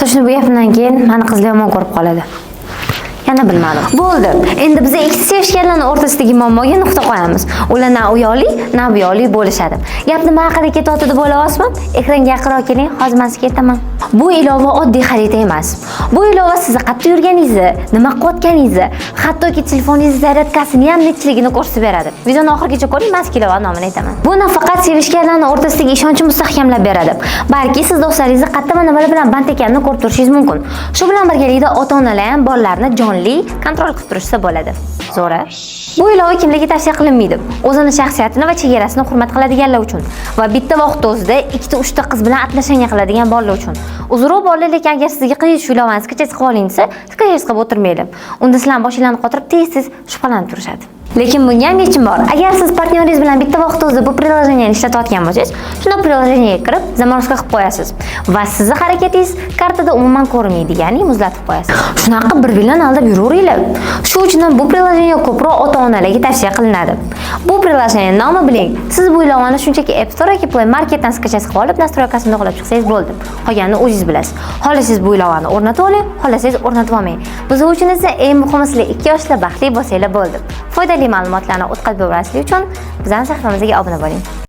Hatto shuni bu gapimdan keyin meni qizlar yomon ko'rib qoladi. Yana bilmadim. Bo'ldi. Endi biz ikki sevishganlarning o'rtasidagi muammoga nuqta qo'yamiz. Ular na uyoli, na buyoli bo'lishadi. Gap nima haqida ketyapti deb o'ylayapsizmi? Ekranga yaqinroq keling, hozir men sizga aytaman. Bu ilova oddiy xarita emas. Bu ilova sizni qayerda yurganingizni, nima qilayotganingizni, hattoki telefoningiz zaryadkasini ham nechiligini ko'rsatib beradi. Videoni oxirigacha ko'ring, men sizga ilova nomini aytaman. Bu nafaqat sevishganlarning o'rtasidagi ishonchni mustahkamlab beradi, balki siz do'stlaringizni qayerda va nimalar bilan band ekanini ko'rib turishingiz mumkin. Shu bilan birgalikda ota-onalar ham bolalarni jonli kontrol qilib turishsa bo'ladi. Zo'ra. Bu ilova kimlarga tavsiya qilinmaydi? O'zini shaxsiyatini va chegarasini hurmat qiladiganlar uchun va bitta vaqt o'zida 2-3 ta qiz bilan atlashanga qiladigan bolalar uchun. Uzr bolalar, lekin agar sizga qiyin shu ilovani skechas qilib olingsa, skechas qilib o'tirmaydi. Unda sizlarning boshinglarni qotirib tez-tez shubhalanib turishadi. Lekin bunga ham yechim bor. Agar siz partnyoringiz bilan bitta vaqt o'zida bu prilojeniyani ishlatayotgan bo'lsangiz, shunda prilojeniyega kirib, zamorozka qilib qo'yasiz va sizning harakatingiz kartada umuman ko'rinmaydi, ya'ni muzlatib qo'yasiz. Shunaqa bir-birlarni aldab yuraveringlar. Shu uchun ham bu prilojeniya ko'proq ota-onalarga tavsiya qilinadi. Bu prilojeniya nomi biling. Siz bu ilovani shunchaki App Store yoki Play Marketdan skechas qilib olib, nastroykasini qo'llab chiqsangiz bo'ldi. Qolganini o'zingiz bilasiz. Xohlasangiz bu ilovani o'rnatib oling, xohlasangiz o'rnatib olmang. Biz uchun esa eng muhimi sizlar 2 yoshda baxtli bo'lsanglar bo'ldi. Foydali ma'lumotlarni o'tkazib berasizlik uchun bizning sahifamizga obuna bo'ling.